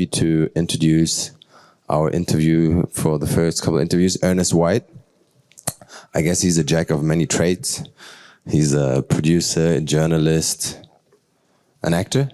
happy to introduce our interview for the first couple of interviews, Ernest White. I guess he's a jack of many trades. He's a producer, a journalist, an actor?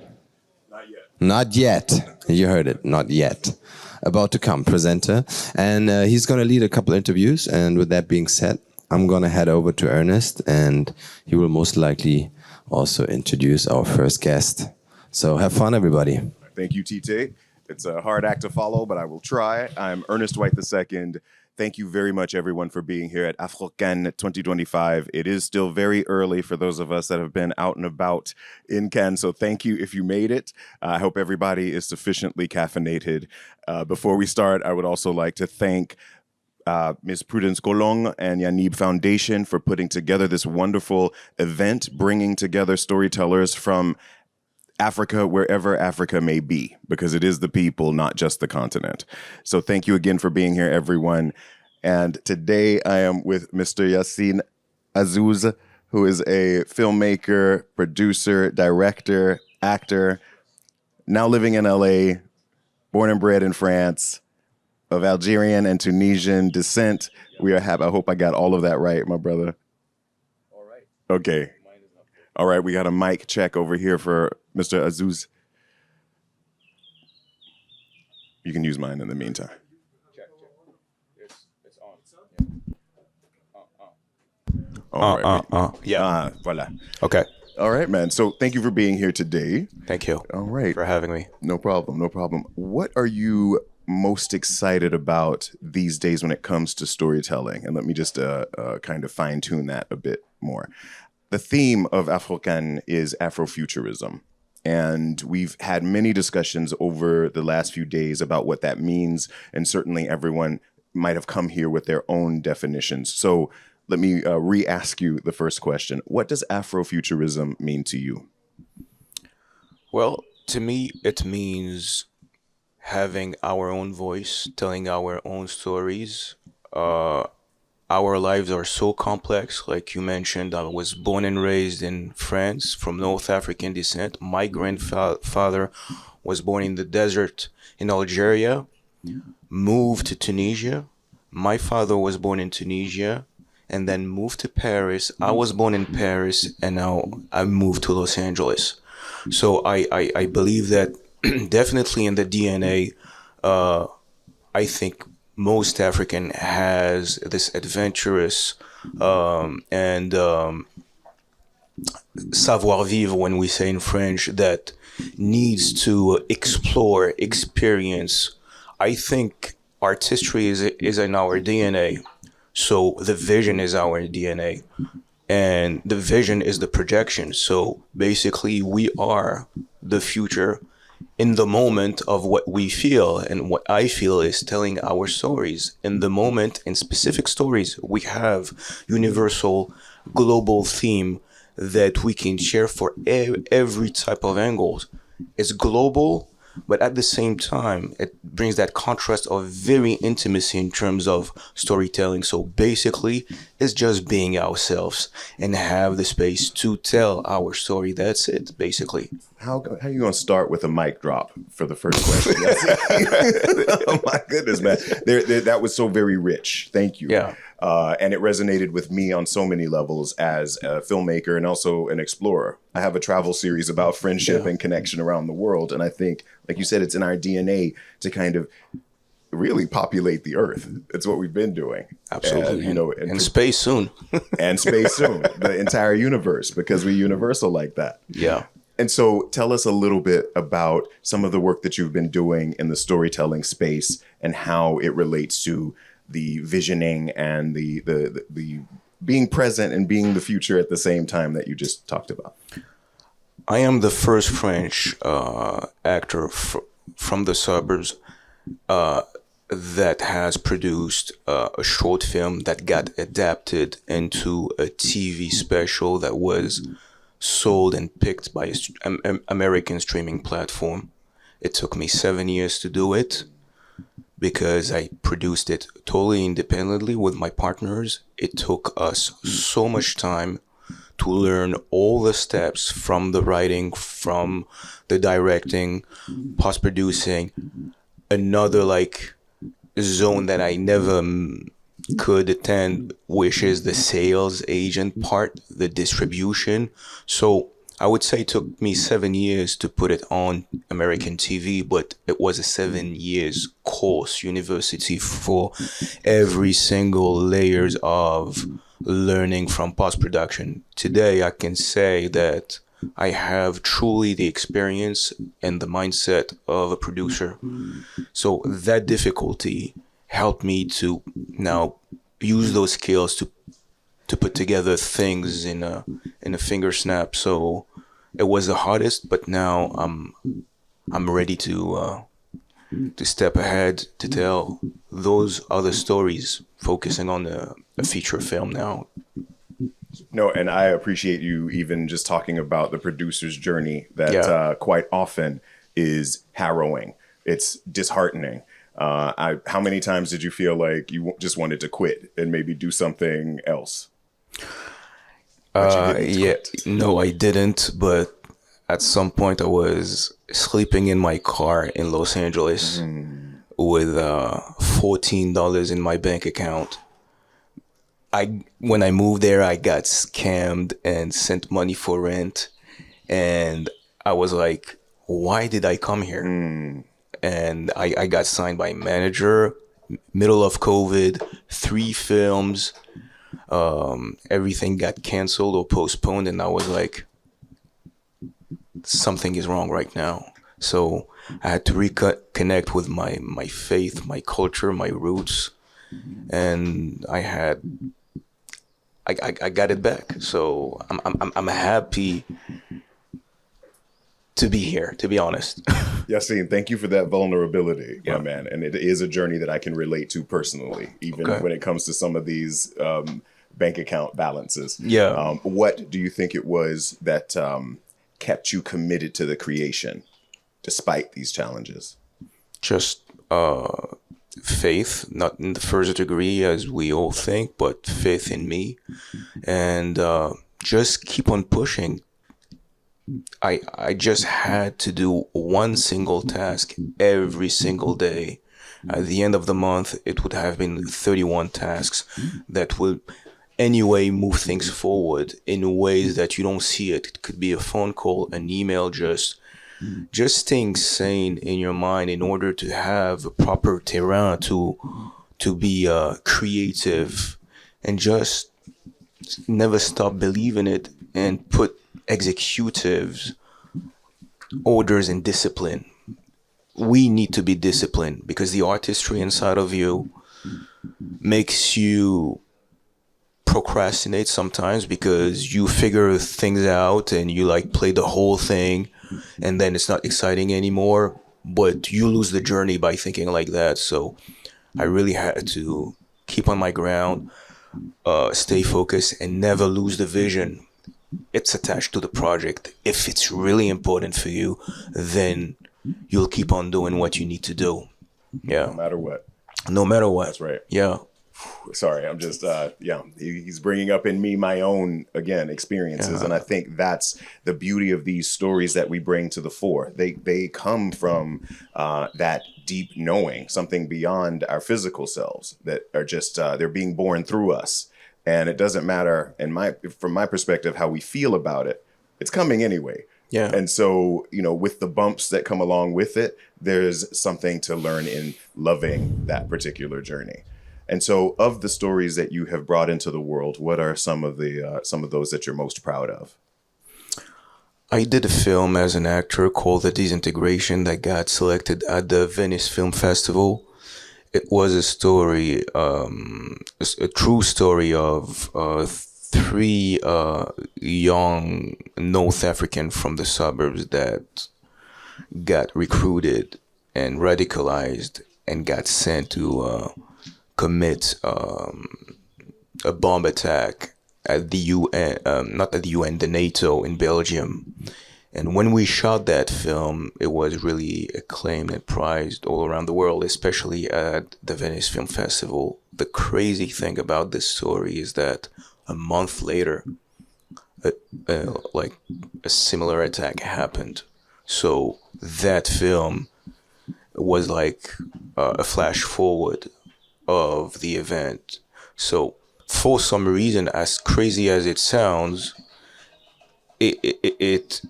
Not yet. Not yet. You heard it, not yet. About to come, presenter. And he's going to lead a couple of interviews. And with that being said, I'm going to head over to Ernest, and he will most likely also introduce our first guest. So have fun, everybody. Thank you, Tite. It's a hard act to follow, but I will try. I'm Ernest White II. Thank you very much, everyone, for being here at AfroCannes 2025. It is still very early for those of us that have been out and about in Cannes, so thank you if you made it. I hope everybody is sufficiently caffeinated. Before we start, I would also like to thank Ms. Prudence Colong and Yanib Foundation for putting together this wonderful event, bringing together storytellers from Africa, wherever Africa may be, because it is the people, not just the continent. So thank you again for being here, everyone. And today I am with Mr. Yassine Azzouz, who is a filmmaker, producer, director, actor, now living in LA, born and bred in France, of Algerian and Tunisian descent. We are happy. I hope I got all of that right, my brother. All right. Okay. All right, we got a mic check over here for Mr. Azzouz. You can use mine in the meantime. Check. It's on. Yeah. Voila. Okay. All right, man. So thank you for being here today. Thank you. All right. For having me. No problem. What are you most excited about these days when it comes to storytelling? And let me just kind of fine tune that a bit more. The theme of AfroCannes is Afrofuturism. And we've had many discussions over the last few days about what that means. And certainly everyone might have come here with their own definitions. So let me re-ask you the first question. What does Afrofuturism mean to you? Well, to me, it means having our own voice, telling our own stories. Our lives are so complex. Like you mentioned, I was born and raised in France from North African descent. My grandfather was born in the desert in Algeria, moved to Tunisia. My father was born in Tunisia and then moved to Paris. I was born in Paris and now I moved to Los Angeles. So I believe that definitely in the DNA, I think most African has this adventurous and savoir-vivre, when we say in French, that needs to explore, experience. I think artistry is in our DNA. So the vision is our DNA. And the vision is the projection. So basically, we are the future in the moment of what we feel, and what I feel is telling our stories. In the moment, in specific stories, we have universal, global theme that we can share for every type of angles. It's global, but at the same time, it brings that contrast of very intimacy in terms of storytelling. So basically, it's just being ourselves and have the space to tell our story. That's it, basically. How are you going to start with a mic drop for the first question? Oh my goodness, man. That was so very rich. Thank you. Yeah. And it resonated with me on so many levels as a filmmaker and also an explorer. I have a travel series about friendship and connection around the world. And I think, like you said, it's in our DNA to kind of really populate the earth. It's what we've been doing. Absolutely. And space soon. And space soon. The entire universe, because we're universal like that. Yeah. And so tell us a little bit about some of the work that you've been doing in the storytelling space and how it relates to the visioning and the being present and being the future at the same time that you just talked about. I am the first French actor from the suburbs that has produced a short film that got adapted into a TV special that was sold and picked by an American streaming platform. It took me 7 years to do it because I produced it totally independently with my partners. It took us so much time to learn all the steps from the writing, from the directing, post-producing. Another like zone that I never could attend, which is the sales agent part, the distribution. So I would say it took me 7 years to put it on American TV, but it was a 7 years course, university for every single layers of learning from post-production. Today, I can say that I have truly the experience and the mindset of a producer. So that difficulty helped me to now use those skills to put together things in a finger snap. So it was the hardest, but now I'm ready to step ahead to tell those other stories, focusing on a feature film now. No, and I appreciate you even just talking about the producer's journey that quite often is harrowing. It's disheartening. How many times did you feel like you just wanted to quit and maybe do something else? No, I didn't. But at some point, I was sleeping in my car in Los Angeles with $14 in my bank account. When I moved there, I got scammed and sent money for rent, and I was like, "Why did I come here?" And I got signed by a manager, middle of COVID, 3 films, everything got canceled or postponed, and I was like, something is wrong right now. So I had to reconnect with my faith, my culture, my roots, and I got it back. So I'm happy to be here, to be honest. Yassine, thank you for that vulnerability, my man. And it is a journey that I can relate to personally, even when it comes to some of these bank account balances. What do you think it was that kept you committed to the creation despite these challenges? Just faith, not in the first degree as we all think, but faith in me, and just keep on pushing. I just had to do one single task every single day. At the end of the month, it would have been 31 tasks that would anyway move things forward in ways that you don't see it. It could be a phone call, an email, just staying sane in your mind in order to have a proper terrain to be creative, and just never stop believing it and put executives, orders, and discipline. We need to be disciplined because the artistry inside of you makes you procrastinate sometimes because you figure things out and you like play the whole thing and then it's not exciting anymore, but you lose the journey by thinking like that. So I really had to keep on my ground, stay focused, and never lose the vision. It's attached to the project. If it's really important for you, then you'll keep on doing what you need to do. Yeah. No matter what. No matter what. That's right. Yeah. Sorry, I'm just, he's bringing up in me my own, again, experiences. And I think that's the beauty of these stories that we bring to the fore. They come from that deep knowing, something beyond our physical selves that are just, they're being born through us. And it doesn't matter, from my perspective, how we feel about it. It's coming anyway. Yeah. And so, with the bumps that come along with it, there's something to learn in loving that particular journey. And so, of the stories that you have brought into the world, what are some of those that you're most proud of? I did a film as an actor called The Disintegration that got selected at the Venice Film Festival. It was a story, a true story of 3 young North African from the suburbs that got recruited and radicalized and got sent to commit a bomb attack at the UN, not at the UN, the NATO in Belgium. And when we shot that film, it was really acclaimed and prized all around the world, especially at the Venice Film Festival. The crazy thing about this story is that a month later, like a similar attack happened. So that film was like a flash forward of the event. So for some reason, as crazy as it sounds, it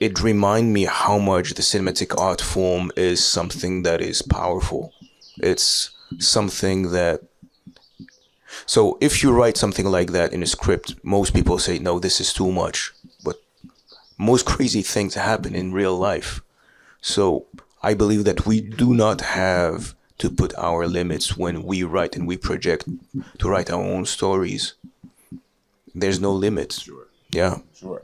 it remind me how much the cinematic art form is something that is powerful. It's something that, so if you write something like that in a script, most people say no, this is too much. But most crazy things happen in real life. So I believe that we do not have to put our limits when we write and we project to write our own stories. There's no limit. Sure. Yeah. Sure.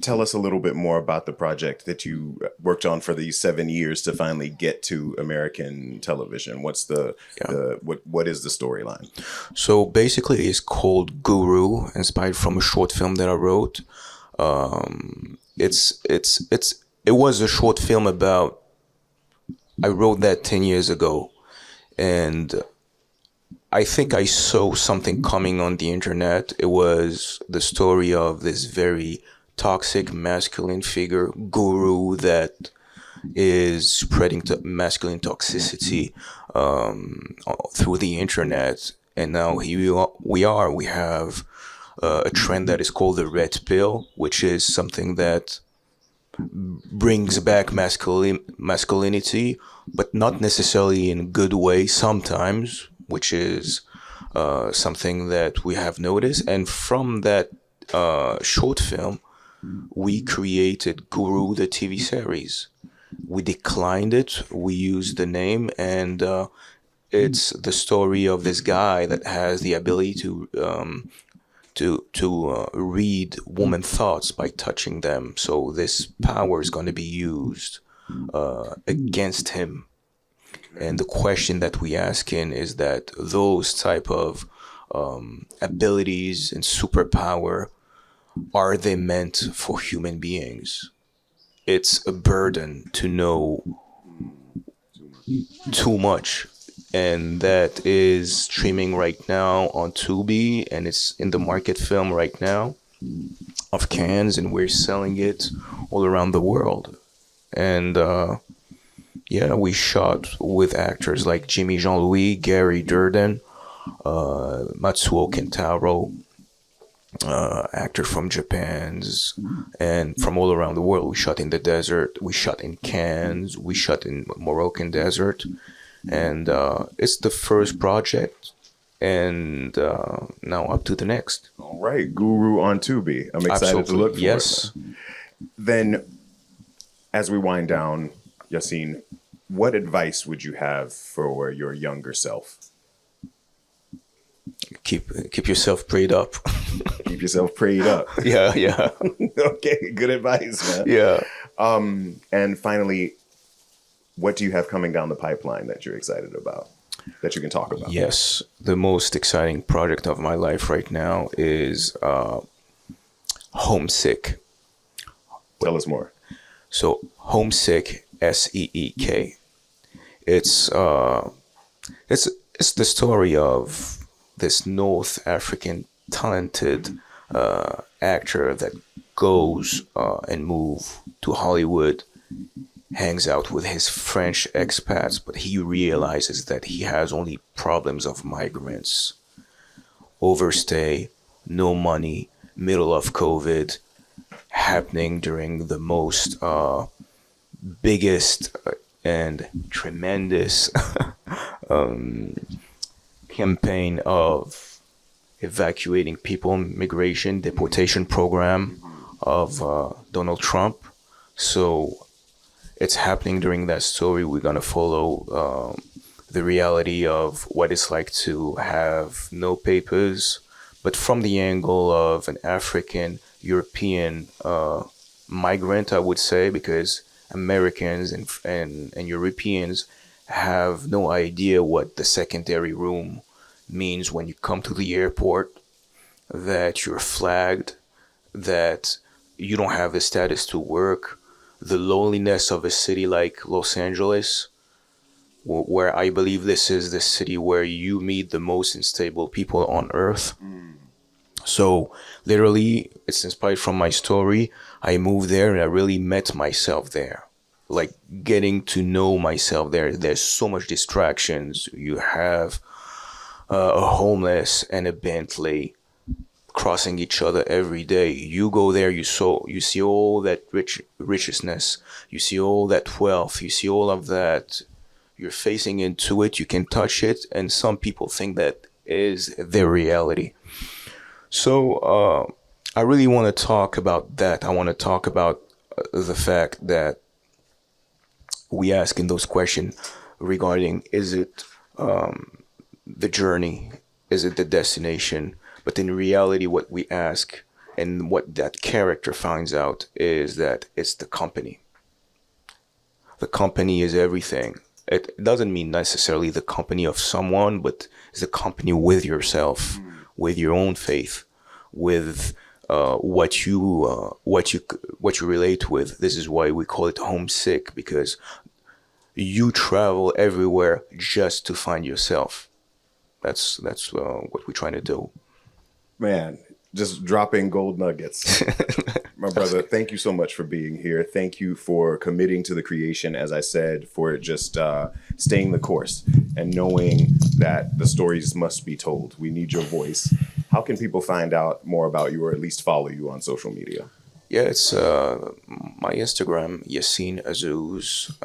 Tell us a little bit more about the project that you worked on for these 7 years to finally get to American television. What's what is the storyline? So basically, it's called Guru, inspired from a short film that I wrote. It was a short film about. I wrote that 10 years ago, and I think I saw something coming on the internet. It was the story of this very toxic masculine figure, Guru, that is spreading masculine toxicity through the internet. And now here we have a trend that is called the red pill, which is something that brings back masculinity, but not necessarily in a good way sometimes, which is something that we have noticed. And from that short film, we created Guru, the TV series. We declined it. We used the name, and it's the story of this guy that has the ability to read women's thoughts by touching them. So this power is going to be used against him. And the question that we asking is that those type of abilities and superpower, are they meant for human beings? It's a burden to know too much. And that is streaming right now on Tubi, and it's in the market film right now of Cannes, and we're selling it all around the world. And yeah, we shot with actors like Jimmy Jean-Louis, Gary Durden, Matsuo Kentaro, actor from Japan's, and from all around the world. We shot in the desert, we shot in Cannes, we shot in Moroccan desert, and it's the first project, and now up to the next. All right, Guru on Tubi. I'm excited Absolutely. to look for Yes. it. Then, as we wind down, Yassine, what advice would you have for your younger self? Keep yourself prayed up. Keep yourself prayed up. Yeah. Okay, good advice, man. Yeah. And finally, what do you have coming down the pipeline that you're excited about, that you can talk about? Yes, the most exciting project of my life right now is Homesick. Tell us more. So Homesick, SEEK. It's the story of this North African talented actor that goes and move to Hollywood, hangs out with his French expats, but he realizes that he has only problems of migrants. Overstay, no money, middle of COVID, happening during the most biggest and tremendous campaign of evacuating people, migration, deportation program of Donald Trump. So it's happening during that story. We're going to follow the reality of what it's like to have no papers, but from the angle of an African European migrant, I would say, because Americans and Europeans have no idea what the secondary room means when you come to the airport, that you're flagged, that you don't have the status to work, the loneliness of a city like Los Angeles, where I believe this is the city where you meet the most unstable people on earth. So literally, it's inspired from my story. I moved there and I really met myself there. Like getting to know myself there. There's so much distractions. You have a homeless and a Bentley crossing each other every day. You go there, you see all that richness, you see all that wealth, you see all of that. You're facing into it, you can touch it, and some people think that is their reality. So I really want to talk about that. I want to talk about the fact that we ask in those questions regarding, is it the journey, is it the destination? But in reality, what we ask and what that character finds out is that it's the company. The company is everything. It doesn't mean necessarily the company of someone, but it's the company with yourself, with your own faith, with what you relate with. This is why we call it homesick, because you travel everywhere just to find yourself. That's what we're trying to do. Man, just dropping gold nuggets. My brother, thank you so much for being here. Thank you for committing to the creation, as I said, for just staying the course and knowing that the stories must be told. We need your voice. How can people find out more about you, or at least follow you on social media? Yeah, it's my Instagram, Yassine Azzouz _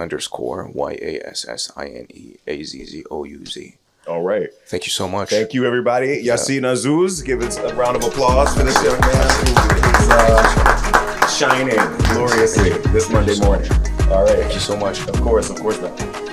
YASSINE AZZOUZ. All right. Thank you so much. Thank you, everybody. Yassine Azzouz, give us a round of applause for this young man who is shining gloriously this Monday morning. All right. Thank you so much. Of course, man.